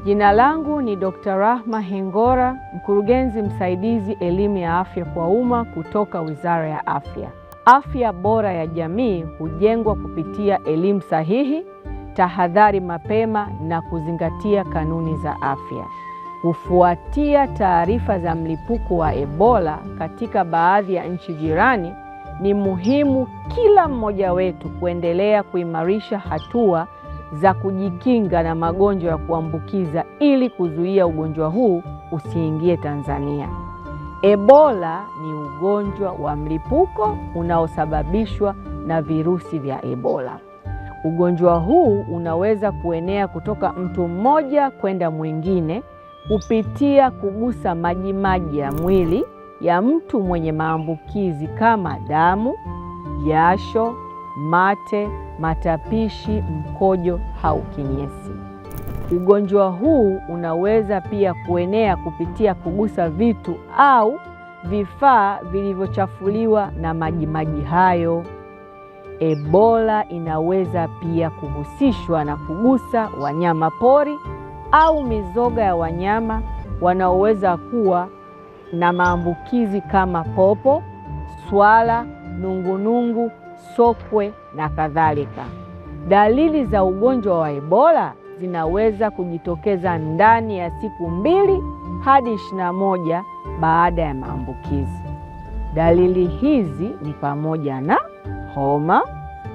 Jina langu ni Dr. Rahma Hengora, mkurugenzi msaidizi elimu ya afya kwa umma kutoka Wizara ya Afya. Afya bora ya jamii hujengwa kupitia elimu sahihi, tahadhari mapema na kuzingatia kanuni za afya. Kufuatia taarifa za mlipuko wa Ebola katika baadhi ya nchi jirani, ni muhimu kila mmoja wetu kuendelea kuimarisha hatua za kujikinga na magonjwa ya kuambukiza ili kuzuia ugonjwa huu usiingie Tanzania. Ebola ni ugonjwa wa mlipuko unaosababishwa na virusi vya Ebola. Ugonjwa huu unaweza kuenea kutoka mtu mmoja kwenda mwingine kupitia kugusa majimaji ya mwili ya mtu mwenye maambukizi kama damu, jasho, mate, matapishi, mkojo au kinyesi. Ugonjwa huu unaweza pia kuenea kupitia kugusa vitu au vifaa vilivyochafuliwa na majimaji hayo. Ebola inaweza pia kuhusishwa na kugusa wanyama pori au mizoga ya wanyama wanaoweza kuwa na maambukizi kama popo, swala, nungunungu, sokwe na kadhalika. Dalili za ugonjwa wa Ebola zinaweza kujitokeza ndani ya siku 2 hadi 21 baada ya maambukizi. Dalili hizi ni pamoja na homa,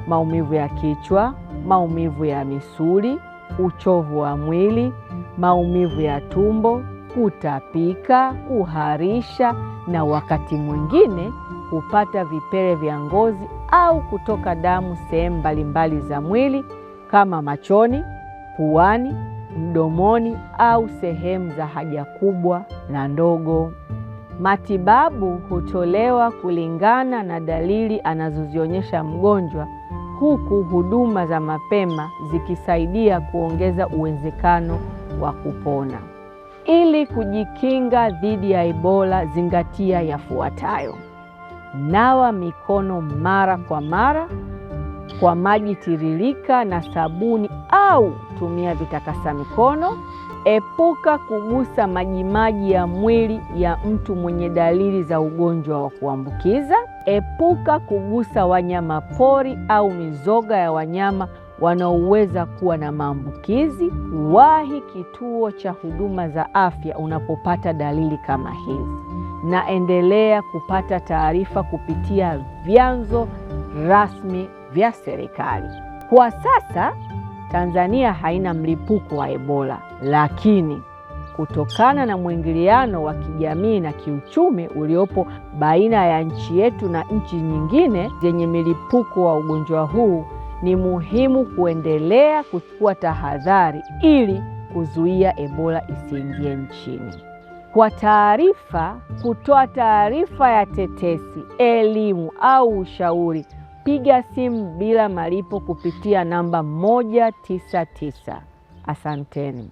maumivu ya kichwa, maumivu ya misuli, uchovu wa mwili, maumivu ya tumbo, kutapika, kuharisha na wakati mwingine kupata vipele vya ngozi au kutoka damu sehemu mbalimbali za mwili kama machoni, puani, mdomoni au sehemu za haja kubwa na ndogo. Matibabu hutolewa kulingana na dalili anazozionyesha mgonjwa, huku huduma za mapema zikisaidia kuongeza uwezekano wa kupona. Ili kujikinga dhidi ya Ebola, zingatia yafuatayo: nawa mikono mara kwa mara kwa maji tiririka na sabuni au tumia vitakasa mikono. Epuka kugusa majimaji ya mwili ya mtu mwenye dalili za ugonjwa wa kuambukiza. Epuka kugusa wanyama pori au mizoga ya wanyama wanaoweza kuwa na maambukizi. Wahi kituo cha huduma za afya unapopata dalili kama hizi, na endelea kupata taarifa kupitia vyanzo rasmi vya serikali. Kwa sasa Tanzania haina mlipuko wa Ebola, lakini kutokana na mwingiliano wa kijamii na kiuchumi uliopo baina ya nchi yetu na nchi nyingine zenye milipuko wa ugonjwa huu, ni muhimu kuendelea kuchukua tahadhari ili kuzuia Ebola isiingie nchini. Kwa kutoa taarifa ya tetesi, elimu au ushauri, piga simu bila malipo kupitia namba 199. Asanteni.